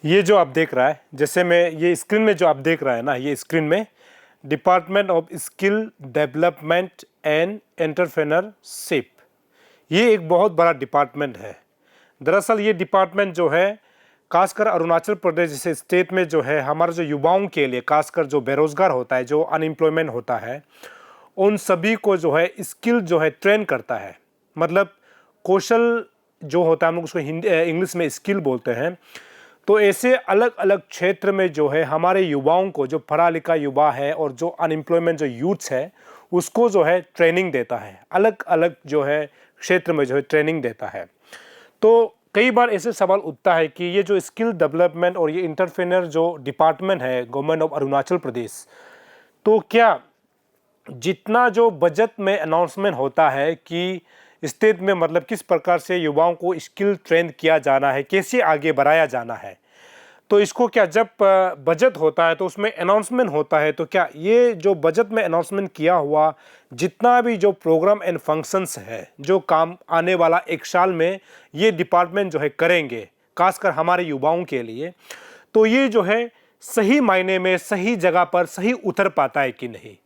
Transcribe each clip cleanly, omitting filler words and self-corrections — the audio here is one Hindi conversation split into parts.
ये जो आप देख रहा है, जैसे मैं ये स्क्रीन में जो आप देख रहा है ना, ये स्क्रीन में department of skill development and entrepreneurship, ये एक बहुत बड़ा डिपार्टमेंट है। दरअसल ये डिपार्टमेंट जो है खासकर अरुणाचल प्रदेश जैसे स्टेट में जो है हमारे जो युवाओं के लिए, खासकर जो बेरोज़गार होता है, जो अनएम्प्लॉयमेंट होता है, उन सभी को जो है स्किल जो है ट्रेन करता है। मतलब कौशल जो होता है, हम लोग उसको हिंदी इंग्लिश में स्किल बोलते हैं। तो ऐसे अलग अलग क्षेत्र में जो है हमारे युवाओं को, जो पढ़ा लिखा युवा है और जो अनएम्प्लॉयमेंट जो यूथ्स है, उसको जो है ट्रेनिंग देता है। अलग अलग जो है क्षेत्र में जो है ट्रेनिंग देता है। तो कई बार ऐसे सवाल उठता है कि ये जो स्किल डेवलपमेंट और ये एंटरप्रेन्योर जो डिपार्टमेंट है गवर्नमेंट ऑफ अरुणाचल प्रदेश, तो क्या जितना जो बजट में अनाउंसमेंट होता है कि स्टेट में मतलब किस प्रकार से युवाओं को स्किल ट्रेन किया जाना है, कैसे आगे बढ़ाया जाना है, तो इसको क्या जब बजट होता है तो उसमें अनाउंसमेंट होता है, तो क्या ये जो बजट में अनाउंसमेंट किया हुआ जितना भी जो प्रोग्राम एंड फंक्शंस है, जो काम आने वाला एक साल में ये डिपार्टमेंट जो है करेंगे खासकर हमारे युवाओं के लिए, तो ये जो है सही मायने में सही जगह पर सही उतर पाता है कि नहीं?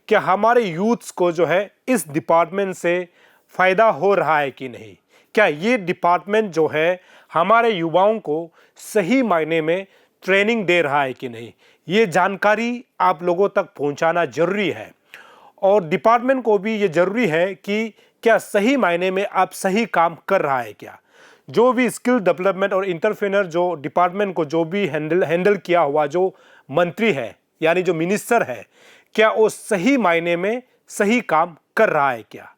क्या हमारे यूथ्स को जो है इस डिपार्टमेंट से फ़ायदा हो रहा है कि नहीं? क्या ये डिपार्टमेंट जो है हमारे युवाओं को सही मायने में ट्रेनिंग दे रहा है कि नहीं? ये जानकारी आप लोगों तक पहुंचाना जरूरी है और डिपार्टमेंट को भी ये जरूरी है कि क्या सही मायने में आप सही काम कर रहा है क्या? जो भी स्किल डेवलपमेंट और एंटरप्रेन्योर जो डिपार्टमेंट को जो भी हैंडल किया हुआ जो मंत्री है, यानी जो मिनिस्टर है, क्या वो सही मायने में सही काम कर रहा है क्या?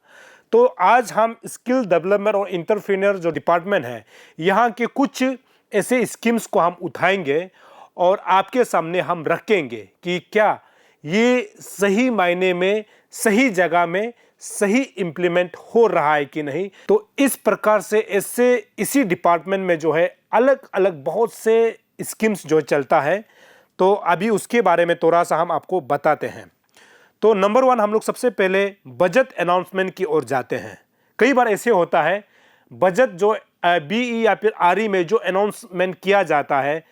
तो आज हम स्किल डेवलपमेंट और एंटरप्रेन्योर जो डिपार्टमेंट है, यहाँ के कुछ ऐसे स्कीम्स को हम उठाएंगे और आपके सामने हम रखेंगे कि क्या ये सही मायने में सही जगह में सही इम्प्लीमेंट हो रहा है कि नहीं। तो इस प्रकार से ऐसे इसी डिपार्टमेंट में जो है अलग अलग बहुत से स्कीम्स जो चलता है, तो अभी उसके बारे में थोड़ा सा हम आपको बताते हैं। तो नंबर 1 हम लोग सबसे पहले बजट अनाउंसमेंट की ओर जाते हैं। कई बार ऐसे होता है बजट जो बीई या फिर आरई में जो अनाउंसमेंट किया जाता है,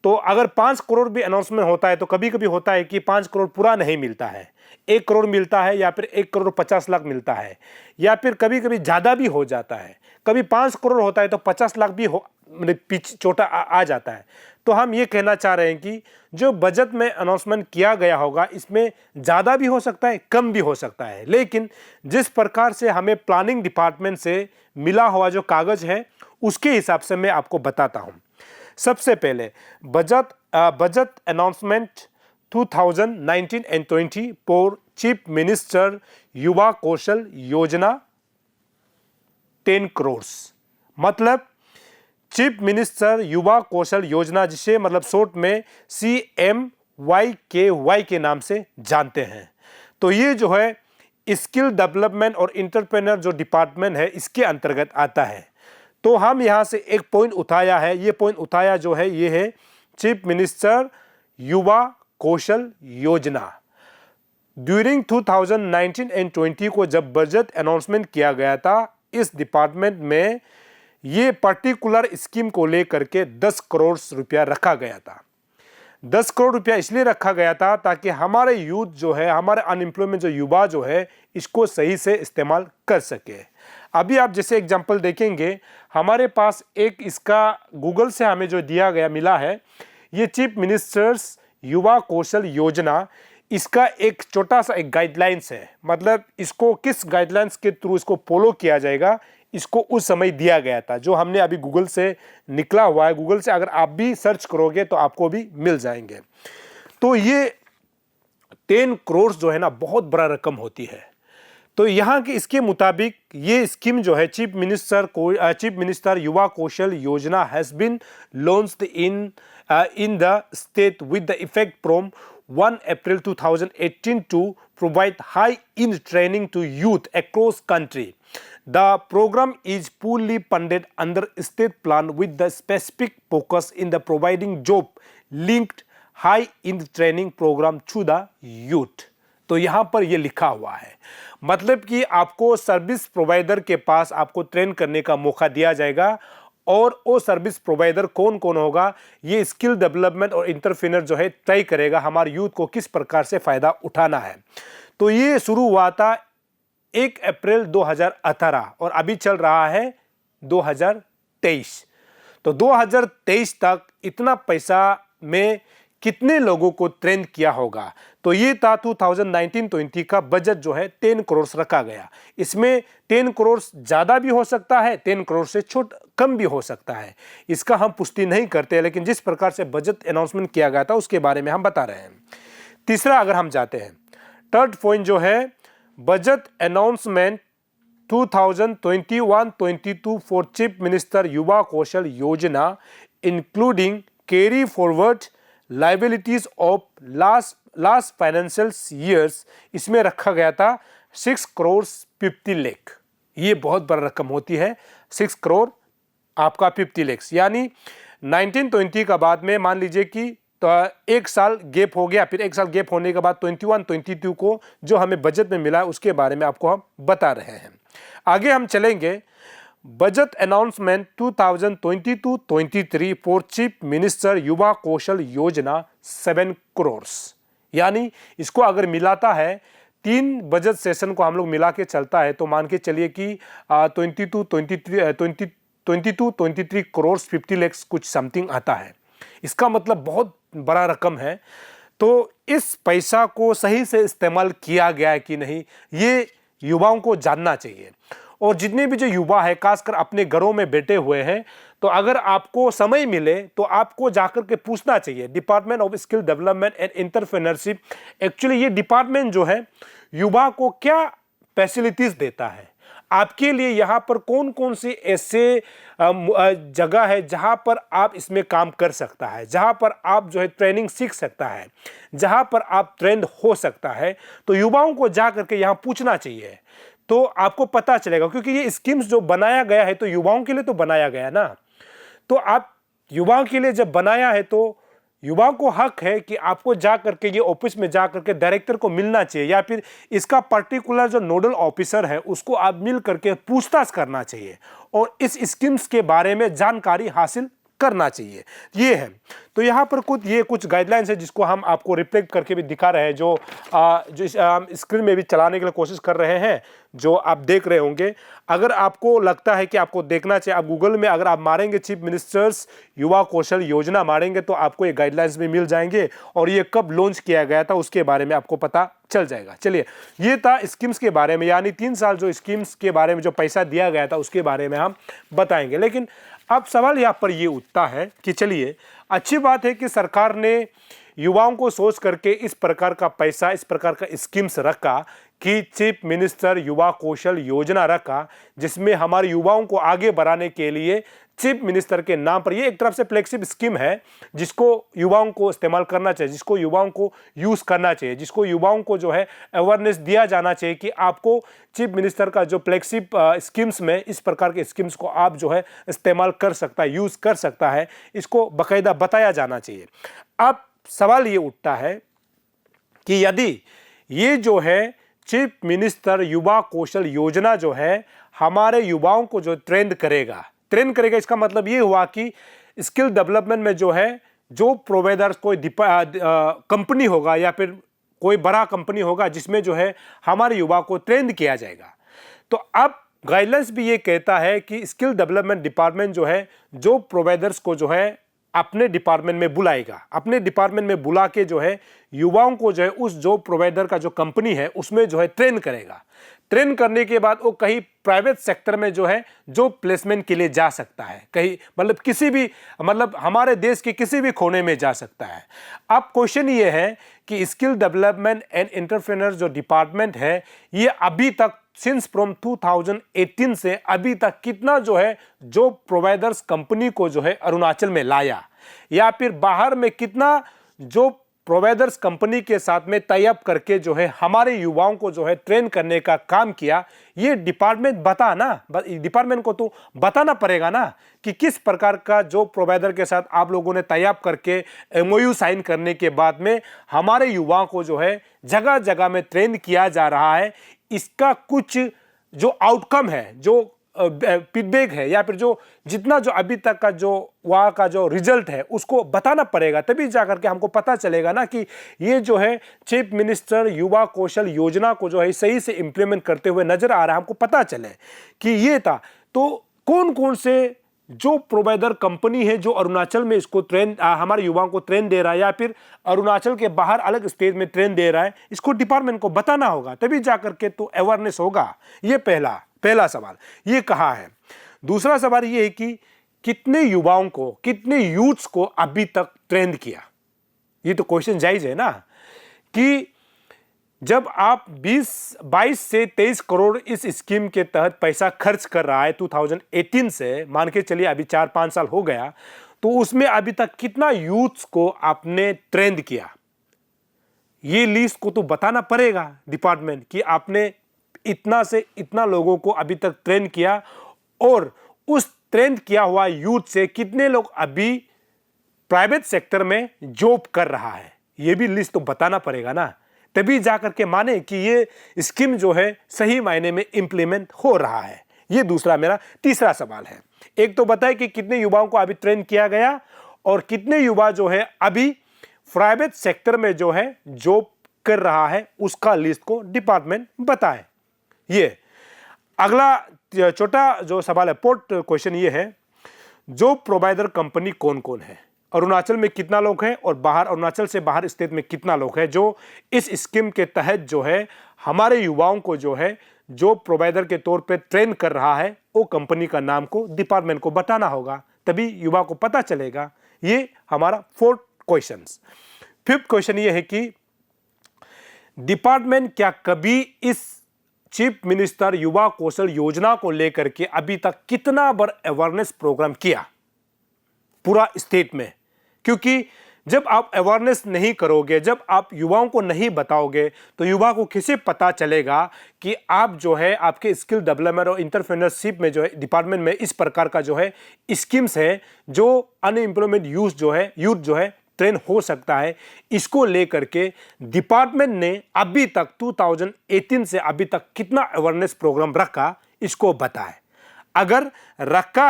तो अगर 5 करोड़ भी अनाउंसमेंट होता है तो कभी कभी होता है कि 5 करोड़ पूरा नहीं मिलता है, 1 करोड़ मिलता है या फिर 1 करोड़ 50 लाख मिलता है, या फिर कभी कभी ज़्यादा भी हो जाता है। कभी 5 करोड़ होता है तो 50 लाख भी हो, मतलब छोटा आ जाता है। तो हम ये कहना चाह रहे हैं कि जो बजट में अनाउंसमेंट किया गया होगा इसमें ज़्यादा भी हो सकता है, कम भी हो सकता है, लेकिन जिस प्रकार से हमें प्लानिंग डिपार्टमेंट से मिला हुआ जो कागज़ है उसके हिसाब से मैं आपको बताता हूँ। सबसे पहले budget announcement 2019 and 20 for chief minister Yuva Kaushal योजना 10 करोड़, मतलब चीफ मिनिस्टर युवा कौशल योजना, जिसे मतलब शॉर्ट में CMYKY के नाम से जानते हैं। तो ये जो है स्किल डेवलपमेंट और एंटरप्रेन्योर जो डिपार्टमेंट है इसके अंतर्गत आता है। तो हम यहाँ से एक पॉइंट उठाया है, ये पॉइंट उठाया जो है ये है चीफ मिनिस्टर युवा कौशल योजना। ड्यूरिंग 2019 एंड 20 को जब बजट अनाउंसमेंट किया गया था, इस डिपार्टमेंट में ये पर्टिकुलर स्कीम को लेकर के 10 करोड़ रुपया रखा गया था। 10 करोड़ रुपया इसलिए रखा गया था ताकि हमारे यूथ जो है, हमारे अनएम्प्लॉयमेंट जो युवा जो है, इसको सही से इस्तेमाल कर सके। अभी आप जैसे एग्जांपल देखेंगे, हमारे पास एक इसका गूगल से हमें जो दिया गया मिला है, ये चीफ मिनिस्टर्स युवा कौशल योजना, इसका एक छोटा सा एक गाइडलाइंस है। मतलब इसको किस गाइडलाइंस के थ्रू इसको फॉलो किया जाएगा, इसको उस समय दिया गया था, जो हमने अभी गूगल से निकला हुआ है। गूगल से अगर आप भी सर्च करोगे तो आपको भी मिल जाएंगे। तो ये 10 करोड़ जो है ना, बहुत बड़ा रकम होती है। तो यहाँ के इसके मुताबिक ये स्कीम जो है chief minister Yuva Kaushal Yojana has been launched in the state with the effect from 1 April 2018 to provide high-end training to youth across country. The program is fully funded under state plan with the specific focus in the providing job-linked high-end training program to the youth. तो यहाँ पर ये लिखा हुआ है, मतलब कि आपको सर्विस प्रोवाइडर के पास आपको ट्रेन करने का मौका दिया जाएगा और वो सर्विस प्रोवाइडर कौन कौन होगा, ये स्किल डेवलपमेंट और एंटरप्रेन्योर जो है तय करेगा हमारे यूथ को किस प्रकार से फ़ायदा उठाना है। तो ये शुरू हुआ था 1 अप्रैल 2018 और अभी चल रहा है 2023। तो 2023 तक इतना पैसा में कितने लोगों को ट्रेन किया होगा, तो ये था 2019-20 का बजट जो है 10 करोड़ रखा गया। इसमें 10 करोड़ ज़्यादा भी हो सकता है, 10 करोड़ से कम भी हो सकता है, इसका हम पुष्टि नहीं करते, लेकिन जिस प्रकार से बजट अनाउंसमेंट किया गया था उसके बारे में हम बता रहे हैं। तीसरा अगर हम जाते हैं, थर्ड पॉइंट जो है budget announcement 2021-22 for chief minister Yuva Kaushal योजना including carry forward liabilities of last financial years, इसमें रखा गया था 6 करोड़ 50 लाख। ये बहुत बड़ा रकम होती है, 6 करोड़ आपका 50 लाख, यानी 1920 का बाद में मान लीजिए कि तो 1 साल गैप हो गया, फिर 1 साल गैप होने के बाद 21-22 को जो हमें बजट में मिला उसके बारे में आपको हम बता रहे हैं। आगे हम चलेंगे, budget announcement 2022-23 for chief minister Yuva Kaushal योजना 7 करोड़, यानी इसको अगर मिलाता है 3 बजट सेशन को हम लोग मिला के चलता है तो मान के चलिए कि 22-23 करोड़ 50 लाख कुछ समथिंग आता है। इसका मतलब बहुत बड़ा रकम है। तो इस पैसा को सही से इस्तेमाल किया गया है कि नहीं, ये युवाओं को जानना चाहिए। और जितने भी जो युवा है खासकर अपने घरों में बैठे हुए हैं, तो अगर आपको समय मिले तो आपको जाकर के पूछना चाहिए department of skill development and entrepreneurship, actually ये डिपार्टमेंट जो है युवा को क्या फैसिलिटीज देता है, आपके लिए यहाँ पर कौन कौन सी ऐसे जगह है जहाँ पर आप इसमें काम कर सकता है, जहाँ पर आप जो है ट्रेनिंग सीख सकता है, जहाँ पर आप ट्रेंड हो सकता है। तो युवाओं को जा करके यहाँ पूछना चाहिए तो आपको पता चलेगा, क्योंकि ये स्कीम्स जो बनाया गया है तो युवाओं के लिए तो बनाया गया ना। तो आप युवाओं के लिए जब बनाया है तो युवाओं को हक है कि आपको जा करके ये ऑफिस में जा करके डायरेक्टर को मिलना चाहिए या फिर इसका पर्टिकुलर जो नोडल ऑफिसर है उसको आप मिल करके पूछताछ करना चाहिए और इस स्कीम्स के बारे में जानकारी हासिल करना चाहिए। ये है। तो यहाँ पर कुछ गाइडलाइंस है जिसको हम आपको रिफ्लेक्ट करके भी दिखा रहे हैं, जो स्क्रीन में भी चलाने के लिए कोशिश कर रहे हैं, जो आप देख रहे होंगे। अगर आपको लगता है कि आपको देखना चाहिए, आप गूगल में अगर आप मारेंगे चीफ मिनिस्टर्स युवा कौशल योजना मारेंगे तो आपको ये गाइडलाइंस भी मिल जाएंगे और ये कब लॉन्च किया गया था उसके बारे में आपको पता चल जाएगा। चलिए, ये था स्कीम्स के बारे में, यानी 3 साल जो स्कीम्स के बारे में जो पैसा दिया गया था उसके बारे में हम बताएंगे। लेकिन अब सवाल यहाँ पर ये उठता है कि चलिए, अच्छी बात है कि सरकार ने युवाओं को सोच करके इस प्रकार का पैसा, इस प्रकार का स्कीम्स रखा कि चीफ मिनिस्टर युवा कौशल योजना रखा, जिसमें हमारे युवाओं को आगे बढ़ाने के लिए चीफ मिनिस्टर के नाम पर ये एक तरफ से फ्लैगशिप स्कीम है जिसको युवाओं को इस्तेमाल करना चाहिए, जिसको युवाओं को यूज़ करना चाहिए, जिसको युवाओं को जो है अवेयरनेस दिया जाना चाहिए कि आपको चीफ मिनिस्टर का जो फ्लैगशिप स्कीम्स में इस प्रकार के स्कीम्स को आप जो है इस्तेमाल कर सकता है, यूज़ कर सकता है, इसको बाकायदा बताया जाना चाहिए। अब सवाल ये उठता है कि यदि ये जो है चीफ मिनिस्टर युवा कौशल योजना जो है हमारे युवाओं को जो ट्रेंड करेगा, इसका मतलब ये हुआ कि स्किल डेवलपमेंट में जो है जो प्रोवाइडर्स कोई कंपनी होगा या फिर कोई बड़ा कंपनी होगा जिसमें जो है हमारे युवा को ट्रेंड किया जाएगा। तो अब गाइडलाइंस भी ये कहता है कि स्किल डेवलपमेंट डिपार्टमेंट जो है जो प्रोवाइडर्स को जो है अपने डिपार्टमेंट में बुलाएगा, अपने डिपार्टमेंट में बुला के जो है युवाओं को जो है उस जो प्रोवाइडर का जो कंपनी है उसमें जो है ट्रेन करेगा। ट्रेन करने के बाद वो कहीं प्राइवेट सेक्टर में जो है जो प्लेसमेंट के लिए जा सकता है, कहीं मतलब किसी भी मतलब हमारे देश के किसी भी कोने में जा सकता है। अब क्वेश्चन ये है कि स्किल डेवलपमेंट एंड एंटरप्रेन्योर जो डिपार्टमेंट है ये अभी तक सिंस फ्रॉम 2018 से अभी तक कितना जो है जो प्रोवाइडर्स कंपनी को जो है अरुणाचल में लाया या फिर बाहर में कितना जो प्रोवाइडर्स कंपनी के साथ में टाई अप करके जो है हमारे युवाओं को जो है ट्रेन करने का काम किया, ये डिपार्टमेंट डिपार्टमेंट को तो बताना पड़ेगा ना कि किस प्रकार का जो प्रोवाइडर के साथ आप लोगों ने टाई अप करके MOU साइन करने के बाद में हमारे युवाओं को जो है जगह जगह में ट्रेन किया जा रहा है। इसका कुछ जो आउटकम है, जो फीडबैक है या फिर जो जितना जो अभी तक का जो वहाँ का जो रिजल्ट है उसको बताना पड़ेगा, तभी जाकर के हमको पता चलेगा ना कि ये जो है चीफ मिनिस्टर युवा कौशल योजना को जो है सही से इम्प्लीमेंट करते हुए नजर आ रहा है, हमको पता चले कि ये था। तो कौन कौन से जो प्रोवाइडर कंपनी है जो अरुणाचल में इसको हमारे युवाओं को ट्रेन दे रहा है या फिर अरुणाचल के बाहर अलग स्टेट में ट्रेन दे रहा है, इसको डिपार्टमेंट को बताना होगा, तभी जाकर के तो अवेयरनेस होगा। ये पहला सवाल ये कहा है। दूसरा सवाल ये है कि कितने युवाओं को, कितने यूथ्स को अभी तक ट्रेन किया। ये तो क्वेश्चन जायज है ना कि जब आप 22 से 23 करोड़ इस स्कीम के तहत पैसा खर्च कर रहा है 2018 से, मान के चलिए अभी 4-5 साल हो गया, तो उसमें अभी तक कितना यूथ्स को आपने ट्रेंड किया, ये लिस्ट को तो बताना पड़ेगा डिपार्टमेंट कि आपने इतना से इतना लोगों को अभी तक ट्रेन किया और उस ट्रेन किया हुआ यूथ से कितने लोग अभी प्राइवेट सेक्टर में जॉब कर रहा है, ये भी लिस्ट तो बताना पड़ेगा ना, तभी जाकर के माने कि ये स्कीम जो है सही मायने में इंप्लीमेंट हो रहा है। ये दूसरा मेरा तीसरा सवाल है। एक तो बताए कि कितने युवाओं को अभी ट्रेन किया गया और कितने युवा जो है अभी प्राइवेट सेक्टर में जो है जॉब कर रहा है, उसका लिस्ट को डिपार्टमेंट बताए। ये अगला छोटा जो सवाल है, पोर्ट क्वेश्चन ये है, जो प्रोवाइडर कंपनी कौन कौन है, अरुणाचल में कितना लोग हैं और बाहर अरुणाचल से बाहर स्टेट में कितना लोग हैं जो इस स्कीम के तहत जो है हमारे युवाओं को जो है जो प्रोवाइडर के तौर पे ट्रेन कर रहा है, वो कंपनी का नाम को डिपार्टमेंट को बताना होगा, तभी युवा को पता चलेगा। ये हमारा 4 क्वेश्चन। 5th क्वेश्चन ये है कि डिपार्टमेंट क्या कभी इस चीफ मिनिस्टर युवा कौशल योजना को लेकर के अभी तक कितना बार अवेयरनेस प्रोग्राम किया पूरा स्टेट में, क्योंकि जब आप अवेयरनेस नहीं करोगे, जब आप युवाओं को नहीं बताओगे, तो युवा को कैसे पता चलेगा कि आप जो है आपके स्किल डेवलपमेंट और एंटरप्रेन्योरशिप में जो है डिपार्टमेंट में इस प्रकार का जो है स्कीम्स है जो अनएम्प्लॉयमेंट यूथ जो है ट्रेन हो सकता है। इसको लेकर के डिपार्टमेंट ने अभी तक 2018 से अभी तक कितना अवेयरनेस प्रोग्राम रखा, इसको बताए। अगर रखा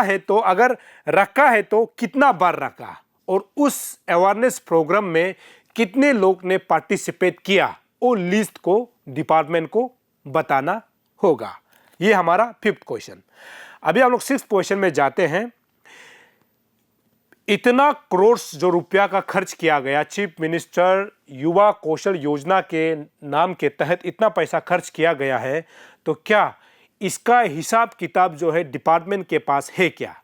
है तो कितना बार रखा और उस अवेयरनेस प्रोग्राम में कितने लोग ने पार्टिसिपेट किया, वो लिस्ट को डिपार्टमेंट को बताना होगा। ये हमारा 5th क्वेश्चन। अभी हम लोग 6th क्वेश्चन में जाते हैं। इतना करोड़ जो रुपया का खर्च किया गया चीफ मिनिस्टर युवा कौशल योजना के नाम के तहत, इतना पैसा खर्च किया गया है, तो क्या इसका हिसाब किताब जो है डिपार्टमेंट के पास है क्या?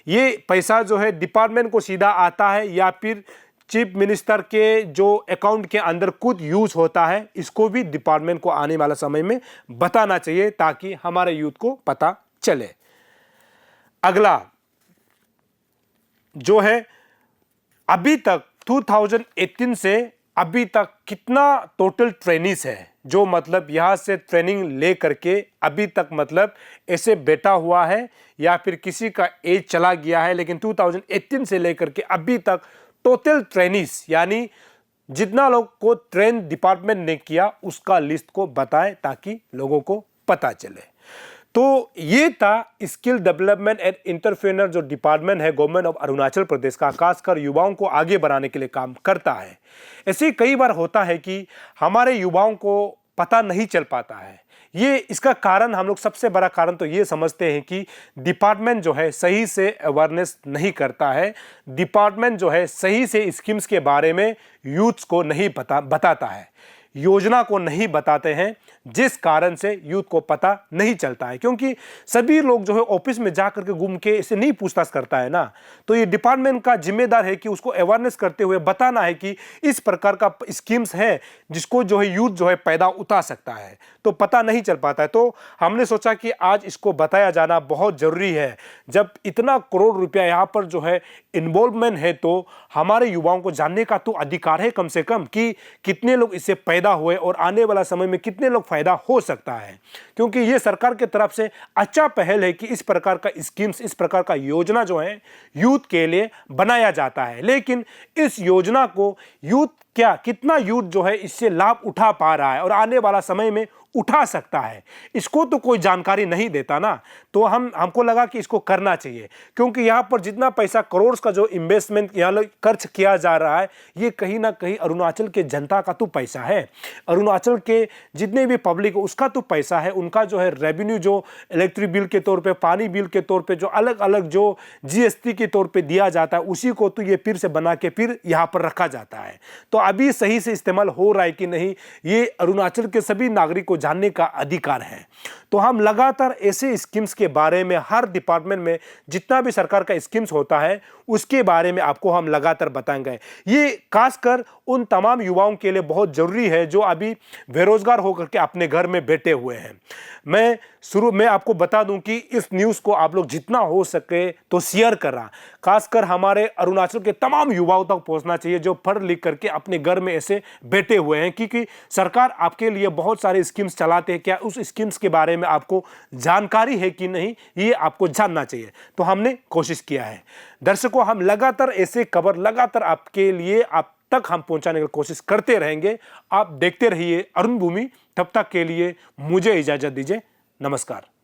ये पैसा जो है डिपार्टमेंट को सीधा आता है या फिर चीफ मिनिस्टर के जो अकाउंट के अंदर खुद यूज होता है? इसको भी डिपार्टमेंट को आने वाला समय में बताना चाहिए ताकि हमारे यूथ को पता चले। अगला जो है अभी तक 2018 से अभी तक कितना टोटल ट्रेनिंग्स है, जो मतलब यहाँ से ट्रेनिंग ले करके अभी तक मतलब ऐसे बैठा हुआ है या फिर किसी का एज चला गया है, लेकिन 2018 से लेकर के अभी तक टोटल ट्रेनिंग्स यानी जितना लोग को ट्रेन डिपार्टमेंट ने किया उसका लिस्ट को बताए ताकि लोगों को पता चले। तो ये था स्किल डेवलपमेंट एंड एंटरप्रेन्योर जो डिपार्टमेंट है गवर्नमेंट ऑफ अरुणाचल प्रदेश का, खासकर युवाओं को आगे बढ़ाने के लिए काम करता है। ऐसे कई बार होता है कि हमारे युवाओं को पता नहीं चल पाता है। ये इसका कारण हम लोग सबसे बड़ा कारण तो ये समझते हैं कि डिपार्टमेंट जो है सही से अवेयरनेस नहीं करता है, डिपार्टमेंट जो है सही से स्कीम्स के बारे में यूथ्स को नहीं बताता है, योजना को नहीं बताते हैं, जिस कारण से यूथ को पता नहीं चलता है। क्योंकि सभी लोग जो है ऑफिस में जाकर के घूम के इसे नहीं पूछताछ करता है ना, तो ये डिपार्टमेंट का जिम्मेदार है कि उसको अवेयरनेस करते हुए बताना है कि इस प्रकार का स्कीम्स है जिसको जो है यूथ जो है पैदा उठा सकता है, तो पता नहीं चल पाता है। तो हमने सोचा कि आज इसको बताया जाना बहुत जरूरी है। जब इतना करोड़ रुपया यहाँ पर जो है इन्वॉल्वमेंट है, तो हमारे युवाओं को जानने का तो अधिकार है कम से कम कि कितने लोग इससे पैदा हुए और आने वाला समय में कितने लोग फायदा हो सकता है। क्योंकि ये सरकार की तरफ से अच्छा पहल है कि इस प्रकार का स्कीम्स, इस प्रकार का योजना जो है यूथ के लिए बनाया जाता है। लेकिन इस योजना को कितना यूथ जो है इससे लाभ उठा पा रहा है और आने वाला समय में उठा सकता है, इसको तो कोई जानकारी नहीं देता ना। तो हमको लगा कि इसको करना चाहिए, क्योंकि यहाँ पर जितना पैसा करोड़ का जो इन्वेस्टमेंट यहाँ खर्च किया जा रहा है, ये कहीं ना कहीं अरुणाचल के जनता का तो पैसा है, अरुणाचल के जितने भी पब्लिक उसका तो पैसा है, उनका जो है रेवेन्यू जो इलेक्ट्रिक बिल के तौर पे, पानी बिल के तौर पे जो अलग अलग जो जीएसटी के तौर पे दिया जाता है, उसी को तो ये फिर से बना के फिर यहाँ पर रखा जाता है। तो अभी सही से इस्तेमाल हो रहा है कि नहीं, ये अरुणाचल के सभी नागरिक को जानने का अधिकार है। तो हम लगातार ऐसे स्कीम्स के बारे में हर डिपार्टमेंट में जितना भी सरकार का स्कीम्स होता है उसके बारे में आपको हम लगातार बताएंगे। ये खासकर उन तमाम युवाओं के लिए बहुत जरूरी है जो अभी बेरोजगार होकर के अपने घर में बैठे हुए हैं। मैं शुरू में आपको बता दूं कि इस न्यूज़ को आप लोग जितना हो सके तो शेयर करना, खासकर हमारे अरुणाचल के तमाम युवाओं तक पहुंचना चाहिए जो पढ़ लिख करके अपने घर में ऐसे बैठे हुए हैं, क्योंकि सरकार आपके लिए बहुत सारे स्कीम्स चलाते हैं। क्या उस स्कीम्स के बारे में आपको जानकारी है कि नहीं, ये आपको जानना चाहिए। तो हमने कोशिश किया है। दर्शकों, हम लगातार ऐसे खबर लगातार आपके लिए आप तक हम पहुंचाने की कोशिश करते रहेंगे। आप देखते रहिए अरुण भूमि। तब तक के लिए मुझे इजाजत दीजिए। नमस्कार।